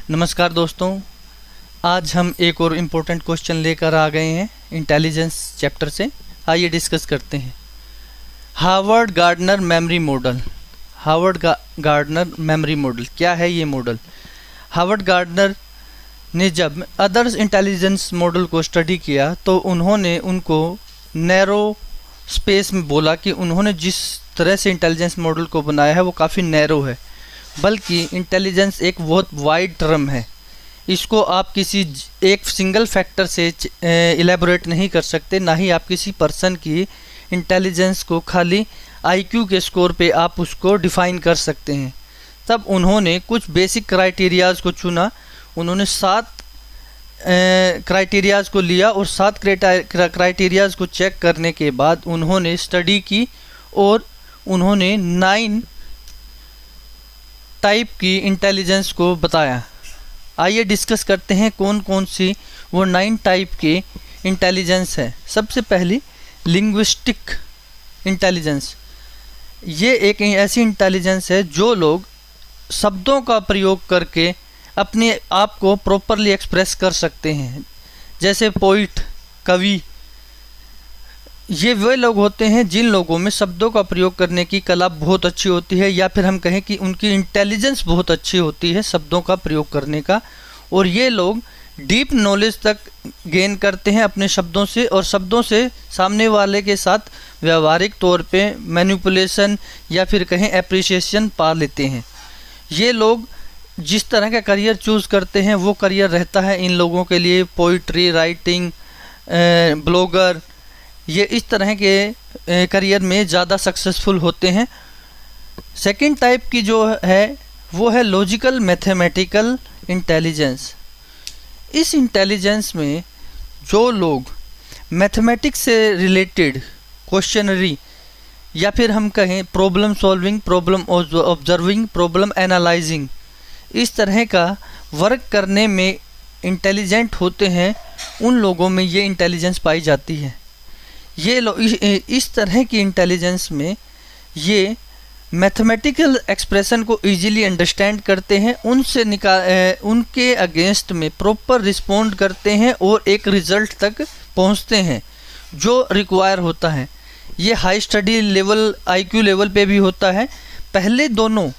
नमस्कार दोस्तों, आज हम एक और इम्पोर्टेंट क्वेश्चन लेकर आ गए हैं इंटेलिजेंस चैप्टर से। आइए डिस्कस करते हैं। Harvard Gardner memory model. Gardner memory model क्या है ये मॉडल? हार्वर्ड गार्डनर ने जब अदर्स इंटेलिजेंस मॉडल को स्टडी किया तो उन्होंने उनको नैरो स्पेस में बोला कि उन्होंने जिस तरह से इंटेलिजेंस मॉडल को बनाया है वो काफ़ी नैरो है, बल्कि इंटेलिजेंस एक बहुत वाइड टर्म है। इसको आप किसी एक सिंगल फैक्टर से इलेबोरेट नहीं कर सकते, ना ही आप किसी पर्सन की इंटेलिजेंस को खाली आईक्यू के स्कोर पे आप उसको डिफ़ाइन कर सकते हैं। तब उन्होंने कुछ बेसिक क्राइटेरियाज़ को चुना। उन्होंने 7 क्राइटेरियाज़ को लिया और 7 क्राइटेरियाज़ को चेक करने के बाद उन्होंने स्टडी की और उन्होंने 9 टाइप की इंटेलिजेंस को बताया। आइए डिस्कस करते हैं कौन कौन सी वो 9 टाइप की इंटेलिजेंस है। सबसे पहली लिंग्विस्टिक इंटेलिजेंस। ये एक ऐसी इंटेलिजेंस है जो लोग शब्दों का प्रयोग करके अपने आप को प्रॉपरली एक्सप्रेस कर सकते हैं, जैसे पोइट, कवि। ये वे लोग होते हैं जिन लोगों में शब्दों का प्रयोग करने की कला बहुत अच्छी होती है, या फिर हम कहें कि उनकी इंटेलिजेंस बहुत अच्छी होती है शब्दों का प्रयोग करने का। और ये लोग डीप नॉलेज तक गेन करते हैं अपने शब्दों से, और शब्दों से सामने वाले के साथ व्यवहारिक तौर पे मैनिपुलेशन या फिर कहें एप्रिसिएशन पा लेते हैं। ये लोग जिस तरह का करियर चूज़ करते हैं वो करियर रहता है इन लोगों के लिए पोइट्री राइटिंग, ब्लॉगर, ये इस तरह के करियर में ज़्यादा सक्सेसफुल होते हैं। सेकंड टाइप की जो है वो है लॉजिकल मैथमेटिकल इंटेलिजेंस। इस इंटेलिजेंस में जो लोग मैथमेटिक्स से रिलेटेड क्वेश्चनरी या फिर हम कहें problem solving, problem observing, problem analysing, इस तरह का वर्क करने में इंटेलिजेंट होते हैं, उन लोगों में ये इंटेलिजेंस पाई जाती है। ये लोग इस तरह की इंटेलिजेंस में ये मैथमेटिकल एक्सप्रेशन को इजीली अंडरस्टैंड करते हैं, उनके अगेंस्ट में प्रॉपर रिस्पोंड करते हैं और एक रिजल्ट तक पहुंचते हैं जो रिक्वायर होता है। ये high study level IQ level पे भी होता है। पहले दोनों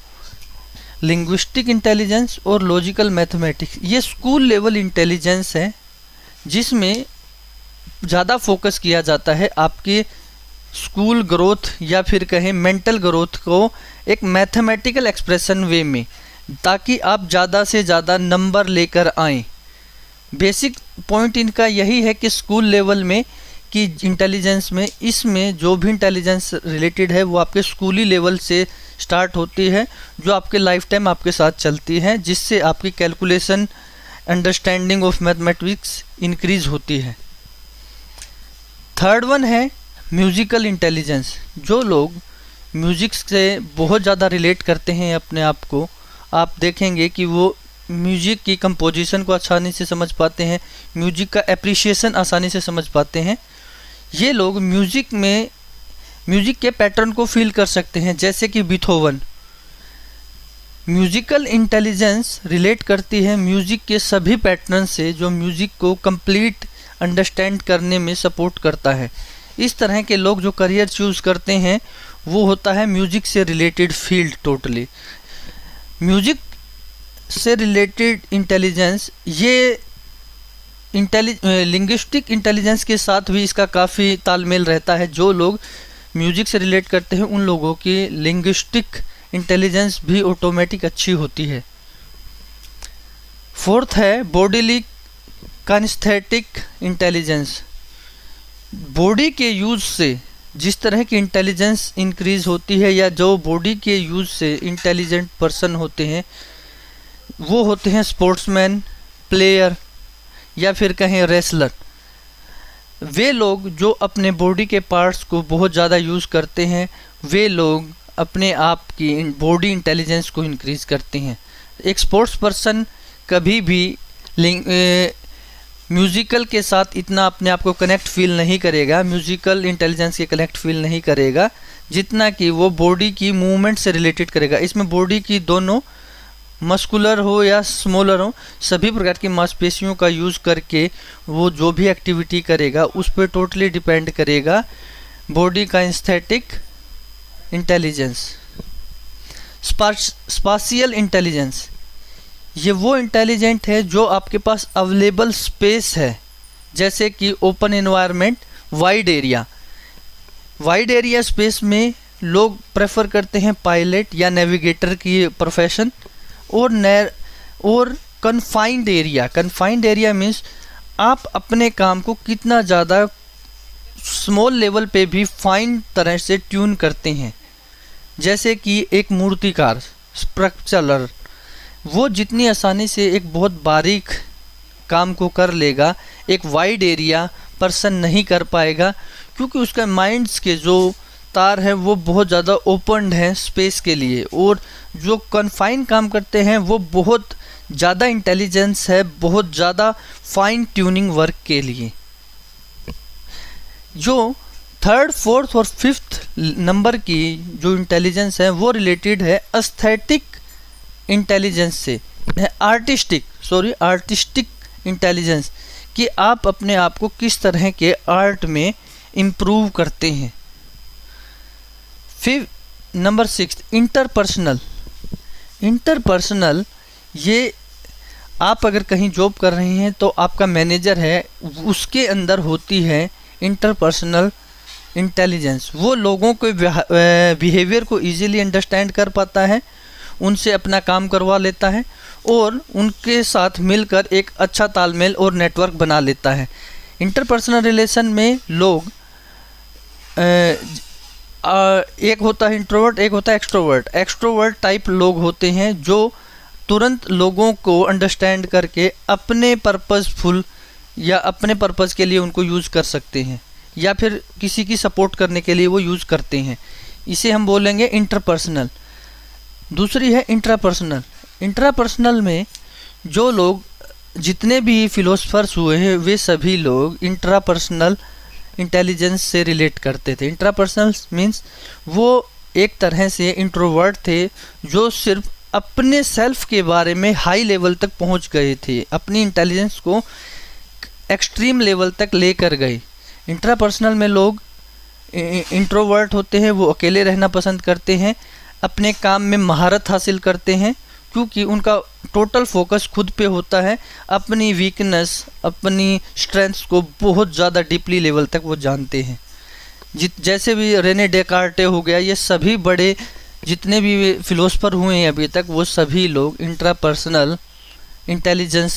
लिंग्विस्टिक इंटेलिजेंस और लॉजिकल मैथमेटिक्स ये स्कूल लेवल इंटेलिजेंस है, जिसमें ज़्यादा फोकस किया जाता है आपके स्कूल ग्रोथ या फिर कहें मेंटल ग्रोथ को एक मैथमेटिकल एक्सप्रेशन वे में, ताकि आप ज़्यादा से ज़्यादा नंबर लेकर आएँ। बेसिक पॉइंट इनका यही है कि स्कूल लेवल में की इंटेलिजेंस में, इसमें जो भी इंटेलिजेंस रिलेटेड है वो आपके स्कूली लेवल से स्टार्ट होती है, जो आपके लाइफ टाइम आपके साथ चलती है, जिससे आपकी calculation, understanding of mathematics increase होती है। थर्ड वन है म्यूज़िकल इंटेलिजेंस। जो लोग म्यूज़िक से बहुत ज़्यादा रिलेट करते हैं अपने आप को, आप देखेंगे कि वो म्यूज़िक की कंपोजिशन को आसानी से समझ पाते हैं, म्यूज़िक का एप्रिसिएशन आसानी से समझ पाते हैं। ये लोग म्यूज़िक के पैटर्न को फील कर सकते हैं, जैसे कि बीथोवन। म्यूज़िकल इंटेलिजेंस रिलेट करती है म्यूज़िक के सभी पैटर्न से, जो म्यूज़िक को कंप्लीट अंडरस्टैंड करने में सपोर्ट करता है। इस तरह के लोग जो करियर चूज़ करते हैं वो होता है म्यूज़िक से रिलेटेड फील्ड टोटली। म्यूज़िक से रिलेटेड इंटेलिजेंस ये लिंग्विस्टिक इंटेलिजेंस के साथ भी इसका काफ़ी तालमेल रहता है। जो लोग म्यूज़िक से रिलेट करते हैं उन लोगों की लिंग्विस्टिक इंटेलिजेंस भी ऑटोमेटिक अच्छी होती है। फोर्थ है बॉडीली काइनेस्थेटिक इंटेलिजेंस। बॉडी के यूज़ से जिस तरह की इंटेलिजेंस इंक्रीज होती है, या जो बॉडी के यूज़ से इंटेलिजेंट पर्सन होते हैं वो होते हैं स्पोर्ट्समैन, प्लेयर या फिर कहें रेसलर। वे लोग जो अपने बॉडी के पार्ट्स को बहुत ज़्यादा यूज़ करते हैं, वे लोग अपने आप की बॉडी इंटेलिजेंस को इंक्रीज करते हैं। एक स्पोर्ट्स पर्सन कभी भी म्यूज़िकल के साथ इतना अपने आप को कनेक्ट फील नहीं करेगा, म्यूज़िकल इंटेलिजेंस के कनेक्ट फील नहीं करेगा, जितना कि वो बॉडी की मूवमेंट से रिलेटेड करेगा। इसमें बॉडी की दोनों मस्कुलर हो या स्मॉलर हो, सभी प्रकार की मांसपेशियों का यूज़ करके वो जो भी एक्टिविटी करेगा उस पर टोटली डिपेंड करेगा बॉडी का एस्थेटिक इंटेलिजेंस। स्पाशियल इंटेलिजेंस, ये वो इंटेलिजेंट है जो आपके पास अवेलेबल स्पेस है, जैसे कि open environment, wide area. Wide area space में लोग प्रेफर करते हैं पायलट या नेविगेटर की प्रोफेशन, और कन्फाइंड एरिया मीन्स आप अपने काम को कितना ज़्यादा स्मॉल लेवल पे भी फाइन तरह से ट्यून करते हैं। जैसे कि एक मूर्तिकार, स्ट्रक्चरर, वो जितनी आसानी से एक बहुत बारीक काम को कर लेगा, एक वाइड एरिया पर्सन नहीं कर पाएगा, क्योंकि उसका माइंड्स के जो तार है वो बहुत ज़्यादा ओपन है स्पेस के लिए। और जो कन्फाइन काम करते हैं वो बहुत ज़्यादा इंटेलिजेंस है, बहुत ज़्यादा फाइन ट्यूनिंग वर्क के लिए। जो थर्ड, फोर्थ और फिफ्थ नंबर की जो इंटेलिजेंस है वो रिलेटेड है एस्थेटिक इंटेलिजेंस से, आर्टिस्टिक इंटेलिजेंस, कि आप अपने आप को किस तरह के आर्ट में इम्प्रूव करते हैं। फिर नंबर 6 इंटरपर्सनल, ये आप अगर कहीं जॉब कर रहे हैं तो आपका मैनेजर है, उसके अंदर होती है इंटरपर्सनल इंटेलिजेंस। वो लोगों के बिहेवियर को इजीली अंडरस्टैंड कर पाता है, उनसे अपना काम करवा लेता है और उनके साथ मिलकर एक अच्छा तालमेल और नेटवर्क बना लेता है। इंटरपर्सनल रिलेशन में लोग एक होता है इंट्रोवर्ट, एक होता है एक्सट्रोवर्ट। एक्सट्रोवर्ट टाइप लोग होते हैं जो तुरंत लोगों को अंडरस्टैंड करके अपने पर्पसफुल या अपने पर्पस के लिए उनको यूज़ कर सकते हैं, या फिर किसी की सपोर्ट करने के लिए वो यूज़ करते हैं। इसे हम बोलेंगे इंटरपर्सनल। दूसरी है इंट्रापर्सनल में जो लोग, जितने भी फिलोसफर्स हुए हैं वे सभी लोग इंट्रापर्सनल इंटेलिजेंस से रिलेट करते थे। इंट्रापर्सनल मीन्स वो एक तरह से इंट्रोवर्ट थे जो सिर्फ अपने सेल्फ के बारे में हाई लेवल तक पहुंच गए थे, अपनी इंटेलिजेंस को एक्सट्रीम लेवल तक लेकर गए। इंट्रापर्सनल में लोग इंट्रोवर्ट होते हैं, वो अकेले रहना पसंद करते हैं, अपने काम में महारत हासिल करते हैं, क्योंकि उनका टोटल फोकस खुद पे होता है। अपनी वीकनेस, अपनी स्ट्रेंथ्स को बहुत ज़्यादा डीपली लेवल तक वो जानते हैं। जैसे भी रेने डेकार्टे हो गया, ये सभी बड़े जितने भी फिलोसफर हुए हैं अभी तक, वो सभी लोग इंट्रापर्सनल इंटेलिजेंस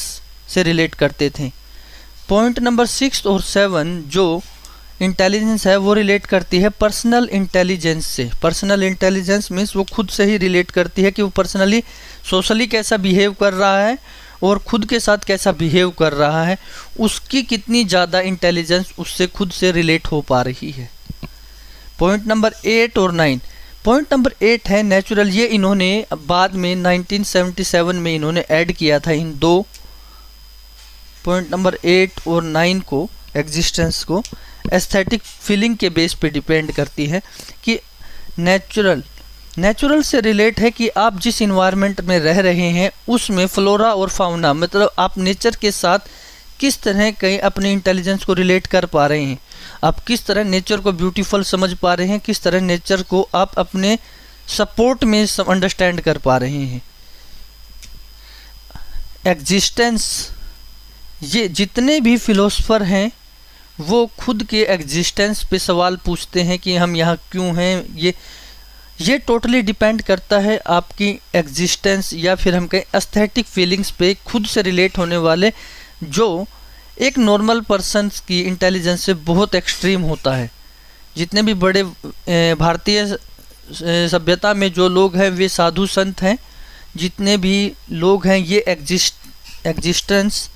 से रिलेट करते थे। पॉइंट नंबर 6 और 7 जो इंटेलिजेंस है वो रिलेट करती है पर्सनल इंटेलिजेंस से। पर्सनल इंटेलिजेंस मीन्स वो खुद से ही रिलेट करती है कि वो पर्सनली सोशली कैसा बिहेव कर रहा है और खुद के साथ कैसा बिहेव कर रहा है, उसकी कितनी ज़्यादा इंटेलिजेंस उससे खुद से रिलेट हो पा रही है। पॉइंट नंबर 8 और 9। पॉइंट नंबर 8 है नेचुरल। ये इन्होंने बाद में 1977 में इन्होंने ऐड किया था इन दो पॉइंट नंबर 8 और 9 को, एग्जिस्टेंस को। एस्थेटिक फीलिंग के बेस पे डिपेंड करती है कि नेचुरल से रिलेट है कि आप जिस इन्वायरमेंट में रह रहे हैं उसमें फ्लोरा और फाउना, मतलब आप नेचर के साथ किस तरह कहीं अपने इंटेलिजेंस को रिलेट कर पा रहे हैं, आप किस तरह नेचर को ब्यूटीफुल समझ पा रहे हैं, किस तरह नेचर को आप अपने सपोर्ट में अंडरस्टैंड कर पा रहे हैं। एग्जिस्टेंस, ये जितने भी फिलोसफर हैं वो खुद के एग्जिस्टेंस पे सवाल पूछते हैं कि हम यहाँ क्यों हैं। ये टोटली डिपेंड करता है आपकी एग्जिस्टेंस या फिर हम कहें एस्थेटिक फीलिंग्स पे, खुद से रिलेट होने वाले, जो एक नॉर्मल पर्सन की इंटेलिजेंस से बहुत एक्सट्रीम होता है। जितने भी बड़े भारतीय सभ्यता में जो लोग हैं वे साधु संत हैं, जितने भी लोग हैं ये एग्जिस्टेंस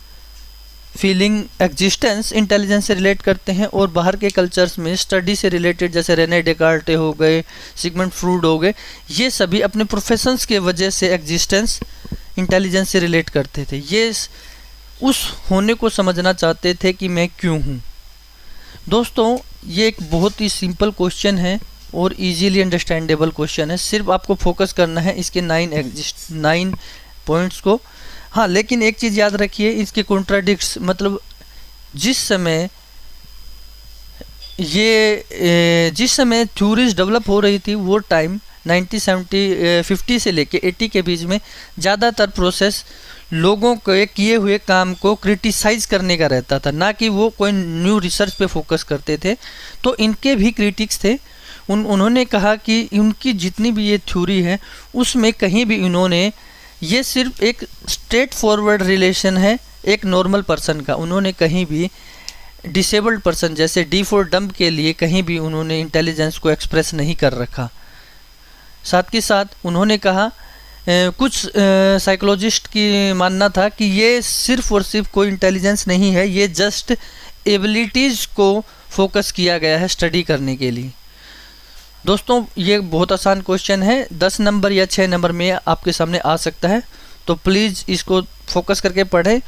इंटेलिजेंस से रिलेट करते हैं। और बाहर के कल्चर्स में स्टडी से रिलेटेड, जैसे रेने डेकार्टे हो गए, सिगमंड फ्रूड हो गए, ये सभी अपने प्रोफेशंस के वजह से एग्जिस्टेंस इंटेलिजेंस से रिलेट करते थे। ये उस होने को समझना चाहते थे कि मैं क्यों हूँ। दोस्तों, ये एक बहुत ही सिंपल क्वेश्चन है और इजीली अंडरस्टैंडेबल क्वेश्चन है। सिर्फ आपको फोकस करना है इसके 9 पॉइंट्स को। हाँ, लेकिन एक चीज़ याद रखिए, इसके कॉन्ट्राडिक्ट्स, मतलब जिस समय थ्योरीज डेवलप हो रही थी वो टाइम 1950 से लेके 80 के बीच में ज़्यादातर प्रोसेस लोगों के किए हुए काम को क्रिटिसाइज करने का रहता था, ना कि वो कोई न्यू रिसर्च पे फोकस करते थे। तो इनके भी क्रिटिक्स थे। उन्होंने कहा कि उनकी जितनी भी ये थ्योरी है उसमें कहीं भी इन्होंने, ये सिर्फ एक स्ट्रेट फॉरवर्ड रिलेशन है एक नॉर्मल पर्सन का, उन्होंने कहीं भी डिसेबल्ड पर्सन जैसे डी फॉर डम्ब के लिए कहीं भी उन्होंने इंटेलिजेंस को एक्सप्रेस नहीं कर रखा। साथ के साथ उन्होंने कहा कुछ साइकोलॉजिस्ट की मानना था कि ये सिर्फ और सिर्फ कोई इंटेलिजेंस नहीं है, ये जस्ट एबिलिटीज़ को फोकस किया गया है स्टडी करने के लिए। दोस्तों, ये बहुत आसान क्वेश्चन है, 10 नंबर या 6 नंबर में आपके सामने आ सकता है, तो प्लीज़ इसको फोकस करके पढ़ें।